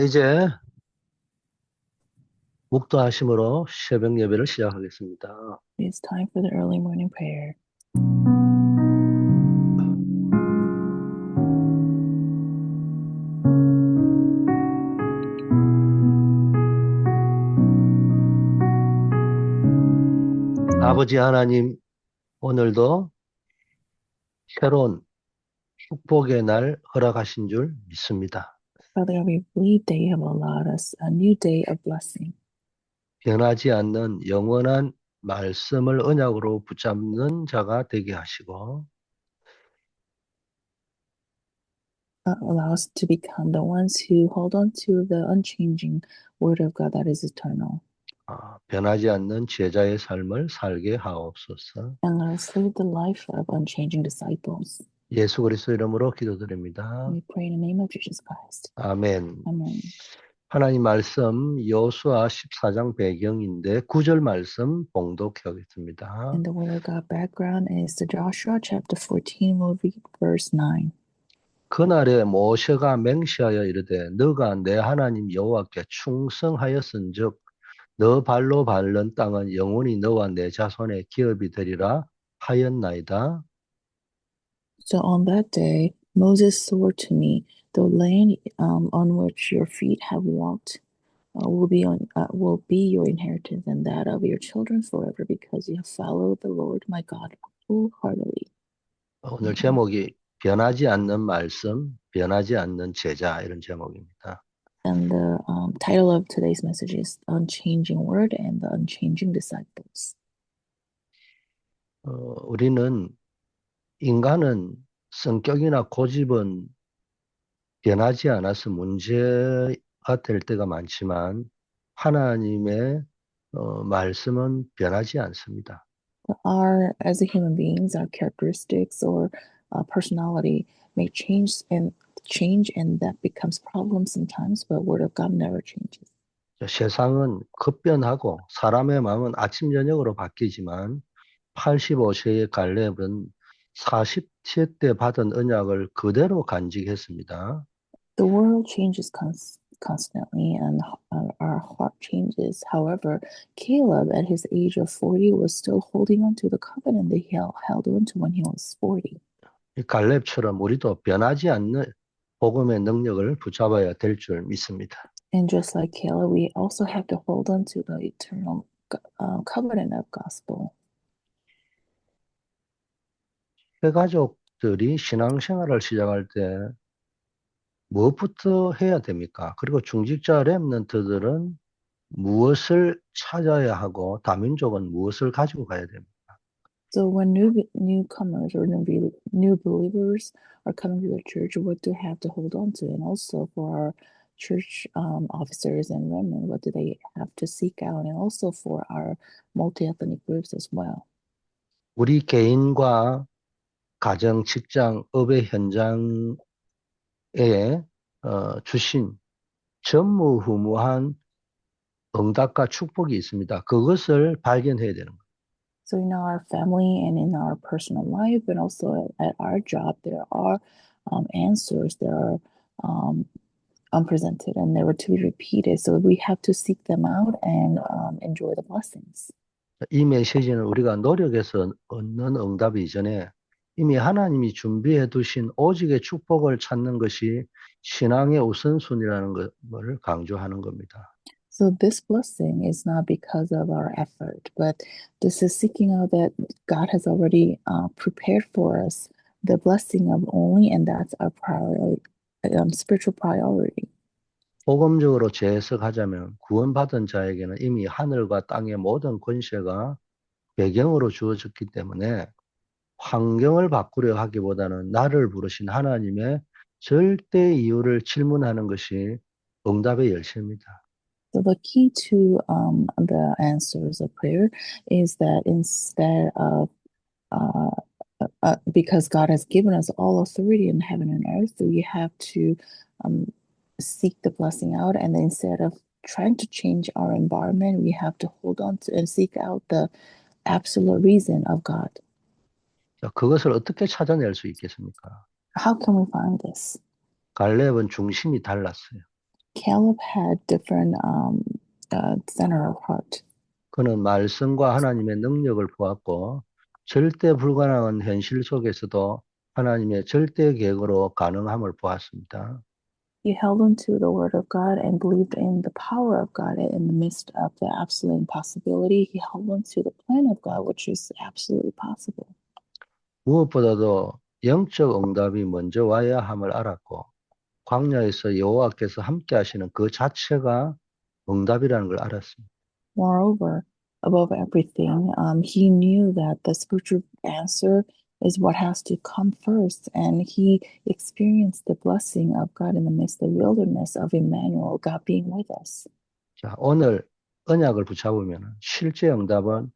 이제 묵도하심으로 새벽 예배를 시작하겠습니다. It's time for the early morning prayer. 아버지 하나님, 오늘도 새로운 축복의 날 허락하신 줄 믿습니다. Father God, we believe that you have allowed us a new day of blessing. 변하지 않는 영원한 말씀을 언약으로 붙잡는 자가 되게 하시고, Allow us to become the ones who hold on to the unchanging word of God that is eternal. 변하지 않는 제자의 삶을 살게 하옵소서. And let us live the life of unchanging disciples. 예수 그리스도 이름으로 기도드립니다. We pray in the name of Jesus Christ. 아멘. Amen. 하나님 말씀 여호수아 14장 배경인데 9절 말씀 봉독하겠습니다. And the word of God background is the Joshua chapter 14, we'll read verse 9. 그날에 모세가 맹세하여 이르되 너가 내 하나님 여호와께 충성하였은즉 너 발로 밟는 땅은 영원히 너와 내 자손의 기업이 되리라 하였나이다. So on that day, Moses swore to me, the land on which your feet have walked will be your inheritance and that of your children forever, because you have followed the Lord my God wholeheartedly. 오늘 제목이 변하지 않는 말씀, 변하지 않는 제자 이런 제목입니다. And the title of today's message is Unchanging Word and the Unchanging Disciples. 우리는 인간은 성격이나 고집은 변하지 않아서 문제가 될 때가 많지만 하나님의 말씀은 변하지 않습니다. As a human beings, our characteristics or personality may change, and that becomes problems sometimes. But Word of God never changes. 세상은 급변하고 사람의 마음은 아침 저녁으로 바뀌지만 85세의 갈렙은 40세 때 받은 언약을 그대로 간직했습니다. The world changes constantly, and our heart changes. However, Caleb, at his age of 40, was still holding on to the covenant that he held on to when he was 40. 이 갈렙처럼 우리도 변하지 않는 복음의 능력을 붙잡아야 될 줄 믿습니다. And just like Caleb, we also have to hold on to the eternal covenant of gospel. 가족들이 신앙생활을 시작할 때 무엇부터 해야 됩니까? 그리고 중직자 렘넌트들은 무엇을 찾아야 하고 다민족은 무엇을 가지고 가야 됩니까? So when newcomers or new believers are coming to the church, what do they have to hold on to? And also for our church officers and remnant, what do they have to seek out? And also for our multi-ethnic groups as well. 우리 개인과 가정, 직장, 업의 현장에 주신 전무후무한 응답과 축복이 있습니다. 그것을 발견해야 되는 거예요. So in our family and in our personal life, and also at our job, there are answers that are unpresented and they were to be repeated. So we have to seek them out and enjoy the blessings. 이 메시지는 우리가 노력해서 얻는 응답이 이전에 이미 하나님이 준비해 두신 오직의 축복을 찾는 것이 신앙의 우선순위라는 것을 강조하는 겁니다. So this blessing is not because of our effort, but this is seeking out that God has already prepared for us the blessing of only, and that's our priority, spiritual priority. 복음적으로 재해석하자면 구원받은 자에게는 이미 하늘과 땅의 모든 권세가 배경으로 주어졌기 때문에 환경을 바꾸려 하기보다는 나를 부르신 하나님의 절대 이유를 질문하는 것이 응답의 열쇠입니다. So the key to the answers of prayer is that instead of because God has given us all authority in heaven and earth, we have to seek the blessing out, and instead of trying to change our environment, we have to hold on to and seek out the absolute reason of God. 자, 그것을 어떻게 찾아낼 수 있겠습니까? How can we find this? 갈렙은 중심이 달랐어요. Caleb had different center of heart. 그는 말씀과 하나님의 능력을 보았고 절대 불가능한 현실 속에서도 하나님의 절대 계획으로 가능함을 보았습니다. He held on to the word of God and believed in the power of God in the midst of the absolute impossibility. He held on to the plan of God, which is absolutely possible. 무엇보다도 영적 응답이 먼저 와야 함을 알았고 광야에서 여호와께서 함께 하시는 그 자체가 응답이라는 걸 알았습니다. Moreover, above everything, he knew that the spiritual answer is what has to come first, and he experienced the blessing of God in the midst of the wilderness of Emmanuel, God being with us. 자, 오늘 언약을 붙잡으면 실제 응답은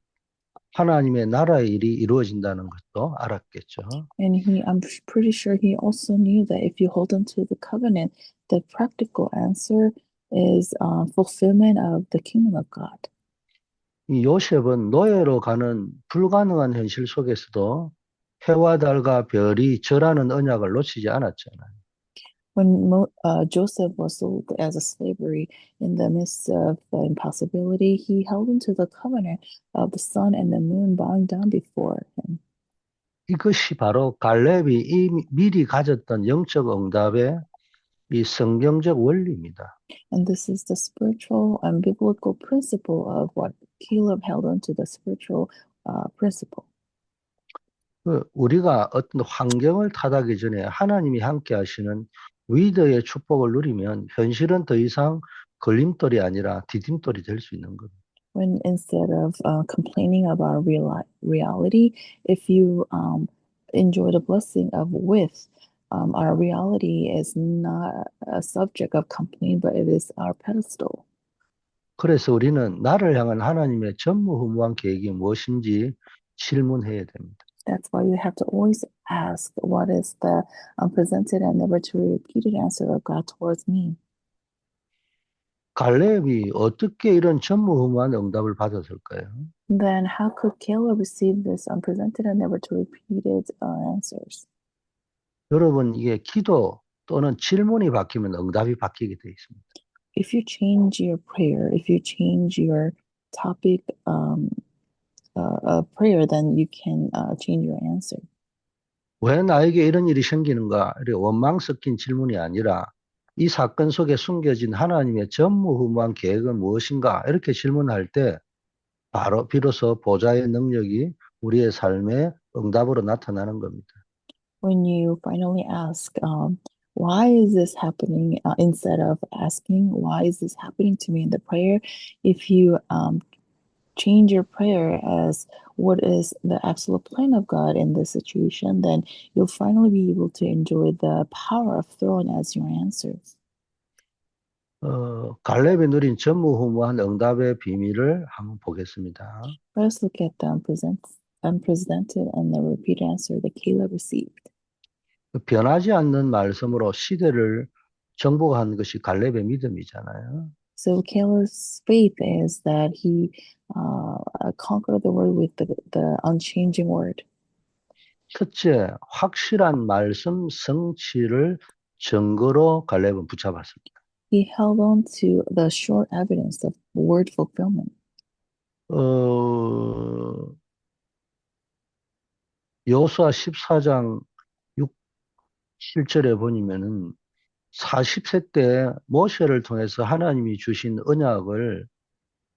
하나님의 나라의 일이 이루어진다는 것도 알았겠죠. And I'm pretty sure he also knew that if you hold on to the covenant, the practical answer is fulfillment of the kingdom of God. 이 요셉은 노예로 가는 불가능한 현실 속에서도 해와 달과 별이 절하는 언약을 놓치지 않았잖아요. When Joseph was sold as a slavery in the midst of the impossibility, he held into the covenant of the sun and the moon bowing down before him. 이것이 바로 갈렙이 미리 가졌던 영적 응답의 이 성경적 원리입니다. And this is the spiritual and biblical principle of what Caleb held onto the spiritual principle. 우리가 어떤 환경을 탓하기 전에 하나님이 함께 하시는 위대의 축복을 누리면 현실은 더 이상 걸림돌이 아니라 디딤돌이 될 수 있는 겁니다. When instead of complaining about reality, if you enjoy the blessing of with, our reality is not a subject of complaint, but it is our pedestal. 그래서 우리는 나를 향한 하나님의 전무후무한 계획이 무엇인지 질문해야 됩니다. That's why you have to always ask, what is the unpresented and never to be repeated answer of God towards me? 갈렙이 어떻게 이런 전무후무한 응답을 받았을까요? Then how could Caleb receive this unpresented and never to repeated answers? 여러분, 이게 기도 또는 질문이 바뀌면 응답이 바뀌게 되어 있습니다. If you change your prayer, if you change your topic of prayer, then you can change your answer. 왜 나에게 이런 일이 생기는가? 이렇게 원망 섞인 질문이 아니라 이 사건 속에 숨겨진 하나님의 전무후무한 계획은 무엇인가? 이렇게 질문할 때 바로 비로소 보좌의 능력이 우리의 삶에 응답으로 나타나는 겁니다. When you finally ask, why is this happening? Instead of asking, why is this happening to me in the prayer? If you change your prayer as what is the absolute plan of God in this situation, then you'll finally be able to enjoy the power of throne as your answers. 갈렙이 누린 전무후무한 응답의 비밀을 한번 보겠습니다. Let us look at the unprecedented and the repeated answer that Caleb received. 변하지 않는 말씀으로 시대를 정복한 것이 갈렙의 믿음이잖아요. So Caleb's faith is that he conquered the world with the unchanging word. 첫째, 확실한 말씀 성취를 증거로 갈렙은 붙잡았습니다. He held on to the sure evidence of word fulfillment. 여호수아 14장 6, 7절에 보면은 40세 때 모세를 통해서 하나님이 주신 언약을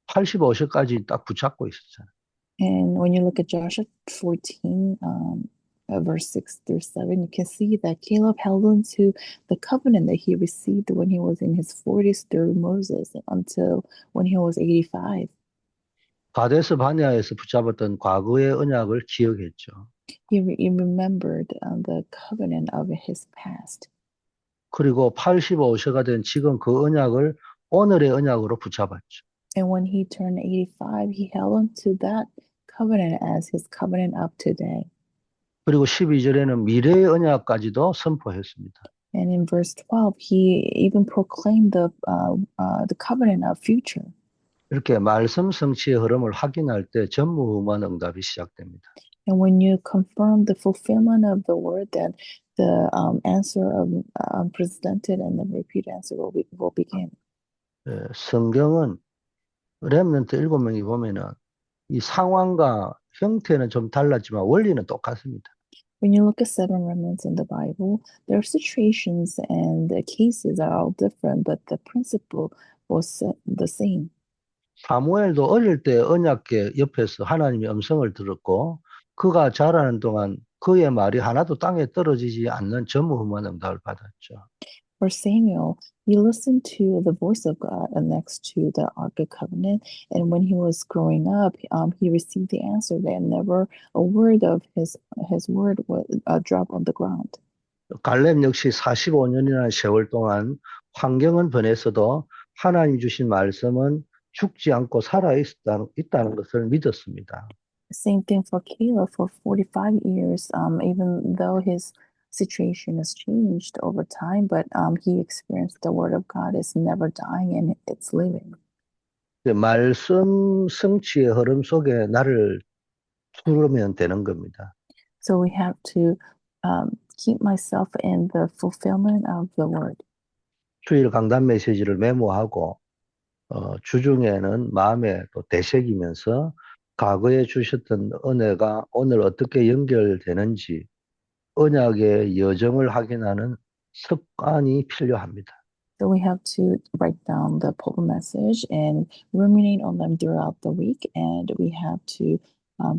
85세까지 딱 붙잡고 있었잖아요. And when you look at Joshua 14, verse 6 through 7, you can see that Caleb held on to the covenant that he received when he was in his 40s through Moses until when he was 85. 가데스 바네아에서 붙잡았던 과거의 언약을 기억했죠. He remembered the covenant of his past. 그리고 85세가 된 지금 그 언약을 오늘의 언약으로 붙잡았죠. And when he turned 85, he held on to that covenant as his covenant of today. 그리고 12절에는 미래의 언약까지도 선포했습니다. And in verse 12, he even proclaimed the covenant of future. 이렇게 말씀 성취의 흐름을 확인할 때 전무후무한 응답이 시작됩니다. And when you confirm the fulfillment of the word, then the answer of presented and the repeat answer will begin. 성경은 렘넌트 7명이 보면은 이 상황과 형태는 좀 달랐지만 원리는 똑같습니다. When you look at seven remnants in the Bible, their situations and the cases are all different, but the principle was the same. 사무엘도 어릴 때 언약궤 옆에서 하나님의 음성을 들었고 그가 자라는 동안 그의 말이 하나도 땅에 떨어지지 않는 전무후무한 응답을 받았죠. For Samuel, he listened to the voice of God next to the Ark of Covenant, and when he was growing up, he received the answer that never a word of his word would drop on the ground. 갈렙 역시 45년이라는 세월 동안 환경은 변했어도 하나님 주신 말씀은 죽지 않고 있다는 것을 믿었습니다. Same thing for Caleb for 45 years, even though his situation has changed over time, but he experienced the word of God is never dying and it's living. 말씀 성취의 흐름 속에 나를 두르면 되는 겁니다. So we have to keep myself in the fulfillment of the word. 주일 강단 메시지를 메모하고 주중에는 마음에 또 되새기면서 과거에 주셨던 은혜가 오늘 어떻게 연결되는지 언약의 여정을 확인하는 습관이 필요합니다. So we have to write down the pulpit message and ruminate on them throughout the week, and we have to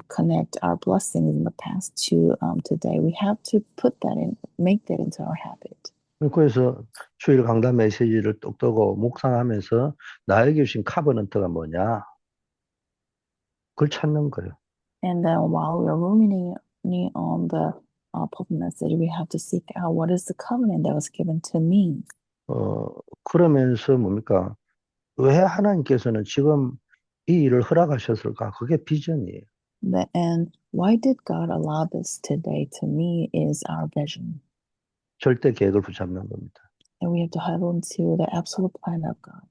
connect our blessings in the past to today. We have to put that in, make that into our habit. 그래서 주일 강단 메시지를 똑똑하고 묵상하면서 나에게 주신 카버넌트가 뭐냐? 그걸 찾는 거예요. And then while we're ruminating on the pulpit message, we have to seek out what is the covenant that was given to me. 그러면서 뭡니까? 왜 하나님께서는 지금 이 일을 허락하셨을까? 그게 비전이에요. And why did God allow this today to me is our vision. 절대 계획을 붙잡는 겁니다. And we have to hold on to the absolute plan of God.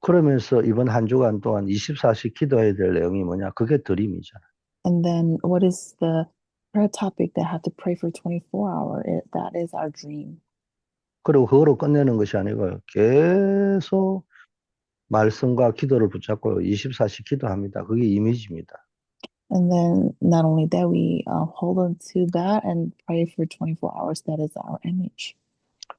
그러면서 이번 한 주간 동안 24시 기도해야 될 내용이 뭐냐? 그게 드림이잖아. And then what is the prayer topic that have to pray for 24 hours? That is our dream. 그리고 그거로 끝내는 것이 아니고요. 계속 말씀과 기도를 붙잡고 24시 기도합니다. 그게 이미지입니다. And then not only that, we hold on to that and pray for 24 hours. That is our image.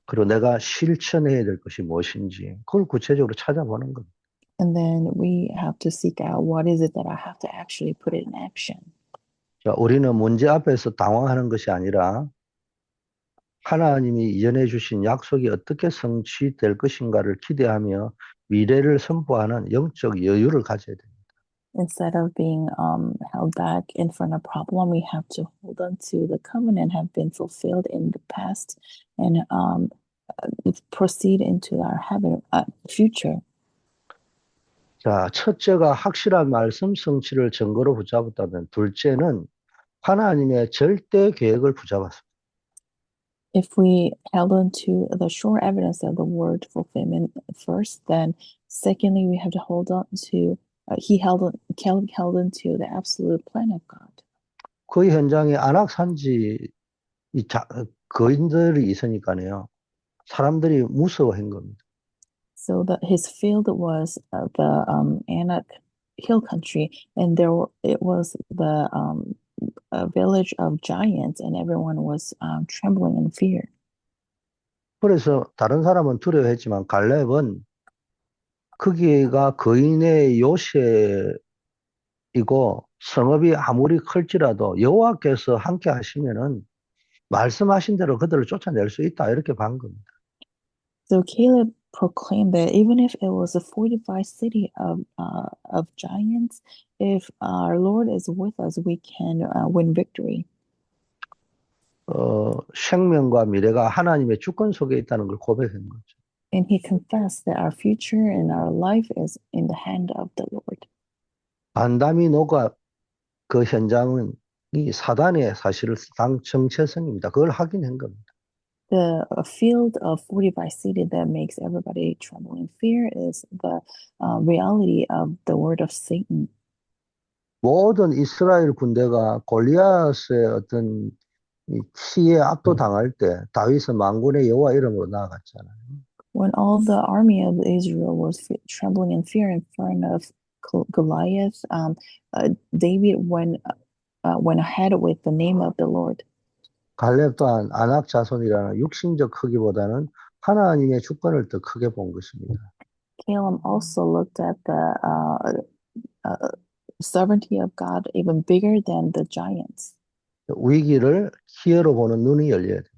그리고 내가 실천해야 될 것이 무엇인지 그걸 구체적으로 찾아보는 겁니다. And then we have to seek out what is it that I have to actually put it in action. 자, 우리는 문제 앞에서 당황하는 것이 아니라 하나님이 이전해 주신 약속이 어떻게 성취될 것인가를 기대하며 미래를 선포하는 영적 여유를 가져야 됩니다. Instead of being held back in front of problem, we have to hold on to the covenant have been fulfilled in the past and proceed into our future. 자, 첫째가 확실한 말씀 성취를 증거로 붙잡았다면 둘째는 하나님의 절대 계획을 붙잡았습니다. If we held on to the sure evidence of the word fulfillment first, then secondly, we have to hold on to, Caleb held on to the absolute plan of God. 그 현장에 안악산지 거인들이 있으니까요. 사람들이 무서워한 겁니다. So his field was the Anak hill country, and it was the a village of giants, and everyone was trembling in fear. 그래서 다른 사람은 두려워했지만 갈렙은 거기가 거인의 요새이고 성읍이 아무리 클지라도 여호와께서 함께 하시면은 말씀하신 대로 그들을 쫓아낼 수 있다 이렇게 본 겁니다. So Caleb proclaimed that even if it was a fortified city of giants, if our Lord is with us, we can win victory. 생명과 미래가 하나님의 주권 속에 있다는 걸 고백한 거죠. And he confessed that our future and our life is in the hand of the Lord. 반담이 녹아 그 현장은 이 사단의 사실을 정체성입니다. 그걸 확인한 겁니다. The field of fortified city that makes everybody tremble in fear is the reality of the word of Satan. 모든 이스라엘 군대가 골리앗의 어떤 이 키에 압도당할 때 다윗은 만군의 여호와 이름으로 나아갔잖아요. When all the army of Israel was trembling in fear in front of Goliath, David went ahead with the name of the Lord. 갈렙 또한 아낙 자손이라는 육신적 크기보다는 하나님의 주권을 더 크게 본 것입니다. Caleb also looked at the uh, sovereignty of God even bigger than the giants. 위기를 기회로 보는 눈이 열려야 돼요.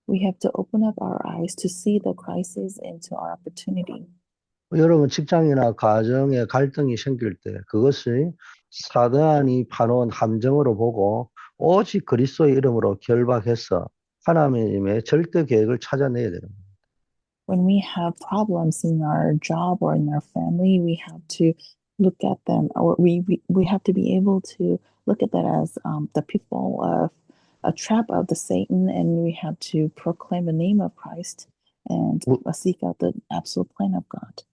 We have to open up our eyes to see the crisis into our opportunity. 여러분 직장이나 가정에 갈등이 생길 때 그것이 사단이 파놓은 함정으로 보고 오직 그리스도의 이름으로 결박해서 하나님의 절대 계획을 찾아내야 되는 거예요. When we have problems in our job or in our family, we have to look at them, or we have to be able to look at that as the people of a trap of the Satan, and we have to proclaim the name of Christ and 우- seek out the absolute plan of God.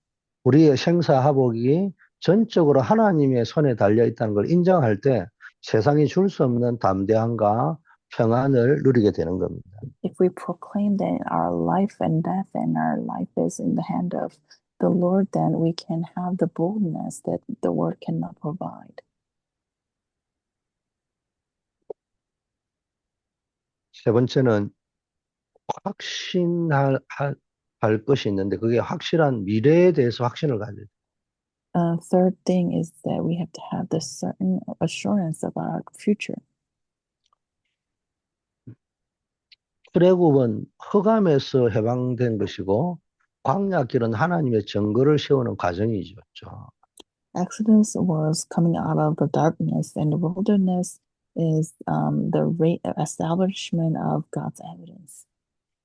우리의 생사화복이 전적으로 하나님의 손에 달려 있다는 걸 인정할 때 세상이 줄 수 없는 담대함과 평안을 누리게 되는 겁니다. If we proclaim that our life and death and our life is in the hand of the Lord, then we can have the boldness that the word cannot provide. 세 번째는 확신할 할 것이 있는데 그게 확실한 미래에 대해서 확신을 가져야 돼요. Third thing is that we have to have the certain assurance about our future. 출애굽은 흑암에서 해방된 것이고 광야길은 하나님의 증거를 세우는 과정이죠. Exodus was coming out of the darkness, and the wilderness is the establishment of God's evidence.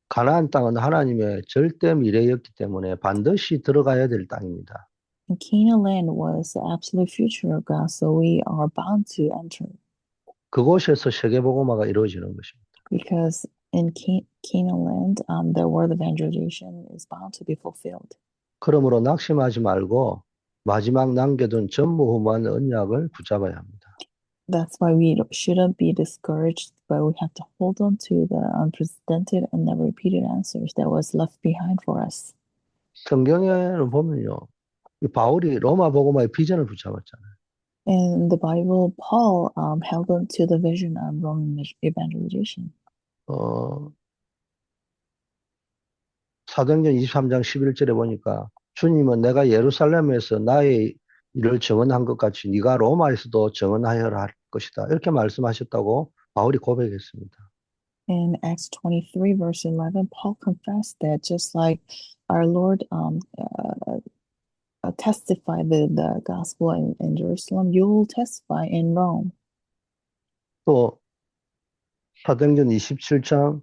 가나안 땅은 하나님의 절대 미래였기 때문에 반드시 들어가야 될 땅입니다. And Canaan land was the absolute future of God, so we are bound to enter 그곳에서 세계복음화가 이루어지는 것입니다. because in Canaan land, the word evangelization is bound to be fulfilled. 그러므로 낙심하지 말고 마지막 남겨둔 전무후무한 언약을 붙잡아야 합니다. That's why we shouldn't be discouraged, but we have to hold on to the unprecedented and never repeated answers that was left behind for us. 성경에는 보면요, 이 바울이 로마 복음화의 비전을 붙잡았잖아요. In the Bible, Paul held on to the vision of Roman evangelization. 어, 사도행전 23장 11절에 보니까 주님은 내가 예루살렘에서 나의 일을 증언한 것 같이 네가 로마에서도 증언하여라 할 것이다. 이렇게 말씀하셨다고 바울이 고백했습니다. In Acts 23, verse 11, Paul confessed that just like our Lord testified the gospel in Jerusalem, you will testify in Rome. 또 사도행전 27장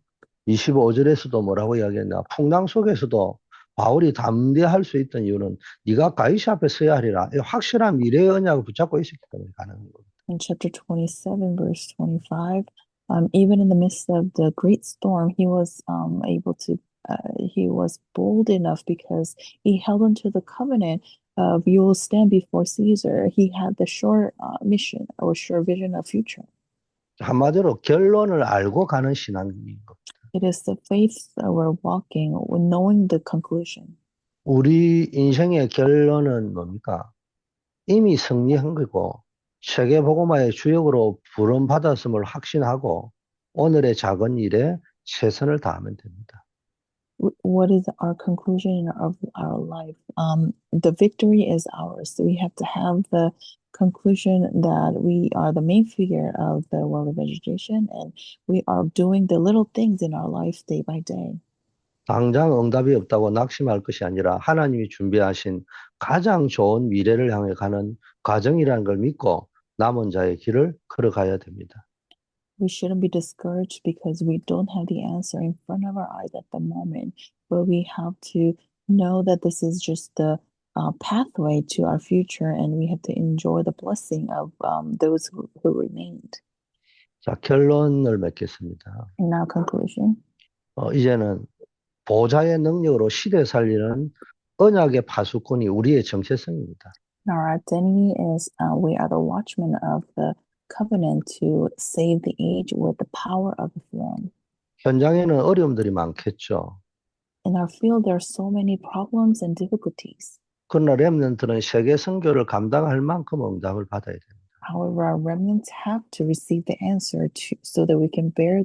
25절에서도 뭐라고 이야기했나? 풍랑 속에서도 바울이 담대할 수 있던 이유는 네가 가이사 앞에 서야 하리라. 이 확실한 미래의 언약을 붙잡고 있었기 때문에 가능한 겁니다. In chapter 27, verse 25, even in the midst of the great storm, he was able to, he was bold enough because he held onto the covenant of you will stand before Caesar. He had the sure mission or sure vision of future. 한마디로 결론을 알고 가는 신앙인 겁니다. It is the faith that we're walking with knowing the conclusion. 우리 인생의 결론은 뭡니까? 이미 승리한 거고 세계복음화의 주역으로 부름받았음을 확신하고 오늘의 작은 일에 최선을 다하면 됩니다. What is our conclusion of our life? The victory is ours. So we have to have the conclusion that we are the main figure of the world of education and we are doing the little things in our life day by day. 당장 응답이 없다고 낙심할 것이 아니라 하나님이 준비하신 가장 좋은 미래를 향해 가는 과정이라는 걸 믿고 남은 자의 길을 걸어가야 됩니다. We shouldn't be discouraged because we don't have the answer in front of our eyes at the moment, but we have to know that this is just the pathway to our future and we have to enjoy the blessing of those who remained. 자, 결론을 맺겠습니다. And now conclusion. 이제는 보좌의 능력으로 시대 살리는 언약의 파수꾼이 우리의 정체성입니다. Our identity is we are the watchmen of the covenant to save the age with the power of the throne. 현장에는 어려움들이 많겠죠. In our field, there are so many problems and difficulties. 그러나 렘넌트는 세계 선교를 감당할 만큼 응답을 받아야 됩니다. However, our remnants have to receive the answer so that we can bear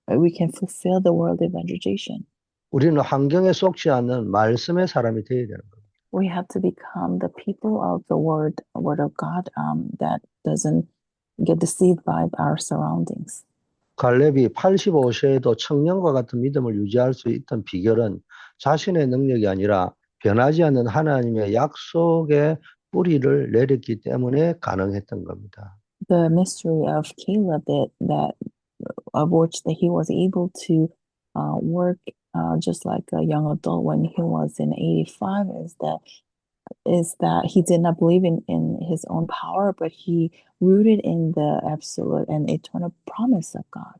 we can fulfill the world evangelization. 우리는 환경에 속지 않는 말씀의 사람이 되어야 되는 겁니다. We have to become the people of the word of God that doesn't get deceived by our surroundings. 갈렙이 85세에도 청년과 같은 믿음을 유지할 수 있던 비결은 자신의 능력이 아니라 변하지 않는 하나님의 약속의 뿌리를 내렸기 때문에 가능했던 겁니다. The mystery of Caleb that of which that he was able to work just like a young adult when he was in 85 is that he did not believe in his own power, but he rooted in the absolute and eternal promise of God.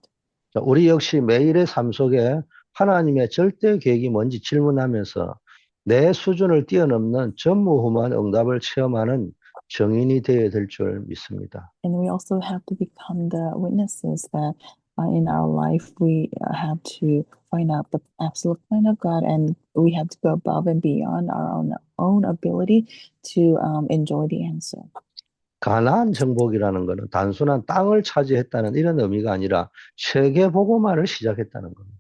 우리 역시 매일의 삶 속에 하나님의 절대 계획이 뭔지 질문하면서 내 수준을 뛰어넘는 전무후무한 응답을 체험하는 정인이 되어야 될 줄 믿습니다. And we also have to become the witnesses that in our life we have to find out the absolute plan of God, and we have to go above and beyond our own ability to enjoy the answer. 가나안 정복이라는 것은 단순한 땅을 차지했다는 이런 의미가 아니라 세계 복음화를 시작했다는 겁니다.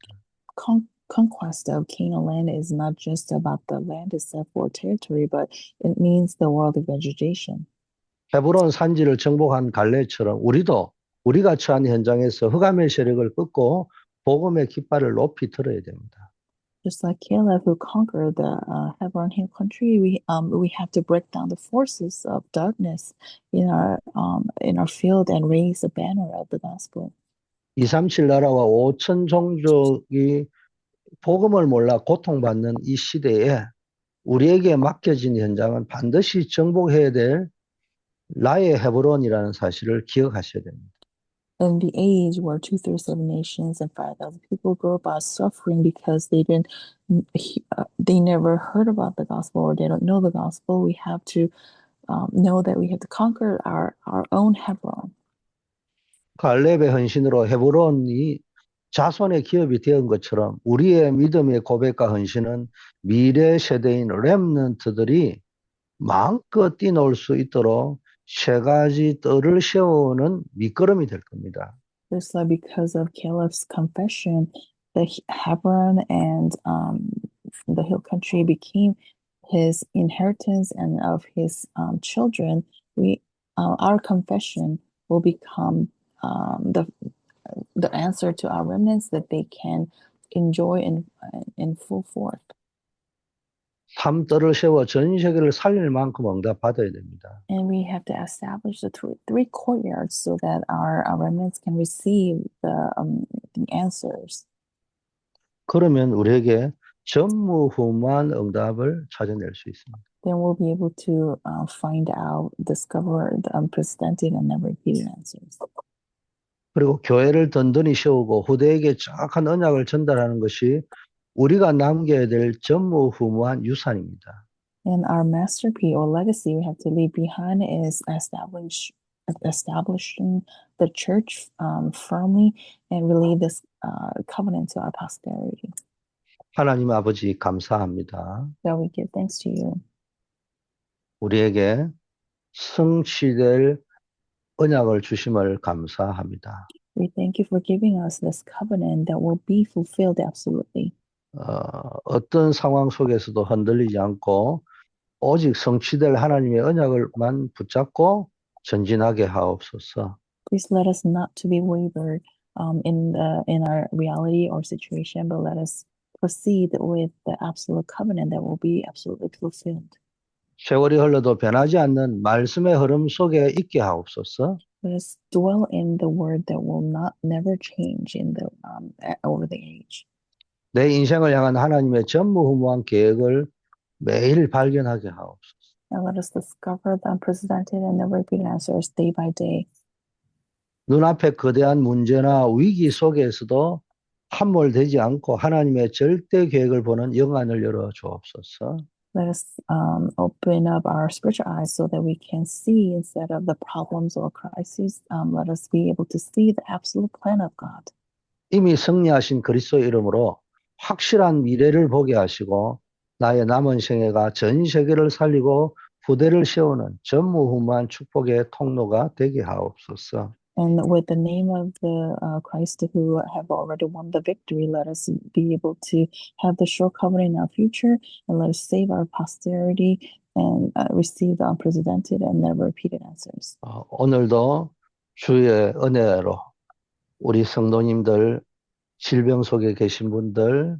Conquest of Canaan land is not just about the land itself or territory, but it means the world evangelization. 헤브론 산지를 정복한 갈렙처럼 우리도 우리가 처한 현장에서 흑암의 세력을 끊고 복음의 깃발을 높이 들어야 됩니다. Just like Caleb who conquered the Hebron Hill country, we have to break down the forces of darkness in our field and raise the banner of the gospel. 237 나라와 5천 종족이 복음을 몰라 고통받는 이 시대에 우리에게 맡겨진 현장은 반드시 정복해야 될 나의 헤브론이라는 사실을 기억하셔야 됩니다. In the age where 237 nations and 5,000 people go about suffering because they never heard about the gospel or they don't know the gospel, we have to know that we have to conquer our own Hebron. 갈렙의 헌신으로 헤브론이 자손의 기업이 된 것처럼 우리의 믿음의 고백과 헌신은 미래 세대인 렘넌트들이 마음껏 뛰놀 수 있도록 세 가지 뜰을 세우는 밑거름이 될 겁니다. Just like because of Caleb's confession, the Hebron and the hill country became his inheritance and of his children. Our confession will become the answer to our remnants that they can enjoy in full force. 3뜰을 세워 전 세계를 살릴 만큼 응답받아야 됩니다. And we have to establish the three courtyards so that our remnants can receive the answers. 그러면 우리에게 전무후무한 응답을 찾아낼 수 있습니다. Then we'll be able to discover the unprecedented and never repeated answers. 그리고 교회를 든든히 세우고 후대에게 정확한 언약을 전달하는 것이 우리가 남겨야 될 전무후무한 유산입니다. And our masterpiece or legacy we have to leave behind is establishing the church firmly and relay this covenant to our posterity. 하나님 아버지 감사합니다. So we give thanks to you. 우리에게 성취될 언약을 주심을 감사합니다. We thank you for giving us this covenant that will be fulfilled absolutely. 어떤 상황 속에서도 흔들리지 않고 오직 성취될 하나님의 언약을만 붙잡고 전진하게 하옵소서. Please let us not to be wavered in our reality or situation, but let us proceed with the absolute covenant that will be absolutely fulfilled. 세월이 흘러도 변하지 않는 말씀의 흐름 속에 있게 하옵소서. Let us dwell in the word that will never change over the age. 내 인생을 향한 하나님의 전무후무한 계획을 매일 발견하게 하옵소서. And let us discover the unprecedented and never repeated answers day by day. 눈앞에 거대한 문제나 위기 속에서도 함몰되지 않고 하나님의 절대 계획을 보는 영안을 열어 주옵소서. Let us open up our spiritual eyes so that we can see instead of the problems or crises. Let us be able to see the absolute plan of God. 이미 승리하신 그리스도의 이름으로 확실한 미래를 보게 하시고 나의 남은 생애가 전 세계를 살리고 후대를 세우는 전무후무한 축복의 통로가 되게 하옵소서. And with the name of the Christ who have already won the victory, let us be able to have the sure covenant in our future, and let us save our posterity and receive the unprecedented and never repeated answers. 오늘도 주의 은혜로 우리 성도님들, 질병 속에 계신 분들,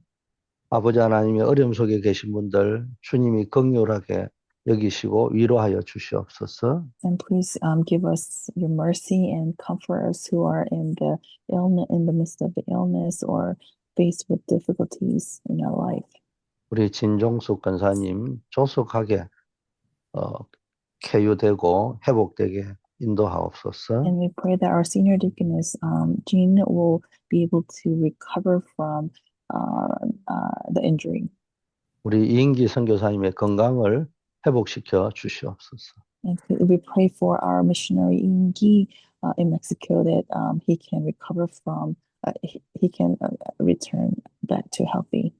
아버지 하나님의 어려움 속에 계신 분들, 주님이 긍휼하게 여기시고 위로하여 주시옵소서. And please give us your mercy and comfort us who are in the illness, in the midst of the illness or faced with difficulties in our life. 우리 진종숙 권사님 조속하게 쾌유되고 회복되게 인도하옵소서. And we pray that our senior deaconess, Jean, will be able to recover from the injury. 우리 이인기 선교사님의 건강을 회복시켜 주시옵소서. And we pray for our missionary Ingi in Mexico that he can recover from, he can return back to healthy.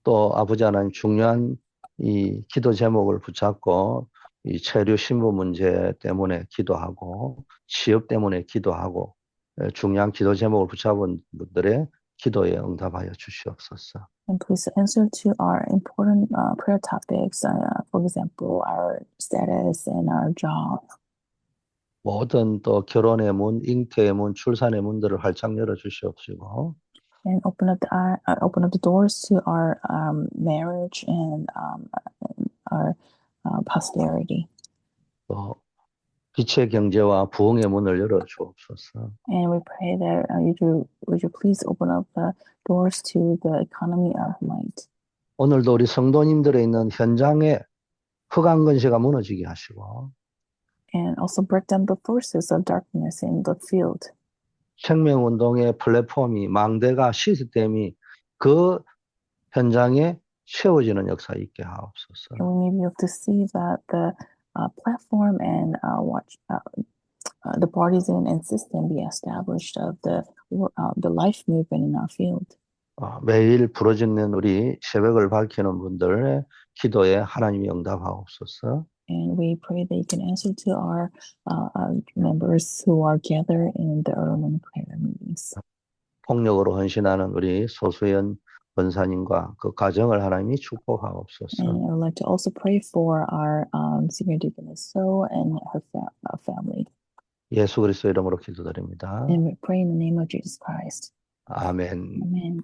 또 아버지 하나님 중요한 이 기도 제목을 붙잡고 이 체류 신부 문제 때문에 기도하고 취업 때문에 기도하고 중요한 기도 제목을 붙잡은 분들의 기도에 응답하여 주시옵소서. And please answer to our important prayer topics, for example, our status and our job. 모든 또 결혼의 문, 잉태의 문, 출산의 문들을 활짝 열어 주시옵시고 And open up the doors to our marriage and our posterity. 또 빛의 경제와 부흥의 문을 열어 주옵소서. And we pray that would you please open up the doors to the economy of might. 오늘도 우리 성도님들에 있는 현장에 흑암 근세가 무너지게 하시고 And also break down the forces of darkness in the field. 생명운동의 플랫폼이 망대가 시스템이 그 현장에 세워지는 역사 있게 하옵소서. And we may be able to see that the platform and the partisan and system be established of the life movement in our field. 매일 부르짖는 우리 새벽을 밝히는 분들의 기도에 하나님이 응답하옵소서. And we pray that you can answer to our members who are gathered in the early morning prayer meetings. 폭력으로 헌신하는 우리 소수연 권사님과 그 가정을 하나님이 축복하옵소서. And I would like to also pray for our senior deaconess So and her family. 예수 그리스도 이름으로 기도드립니다. And we pray in the name of Jesus Christ. 아멘. Amen.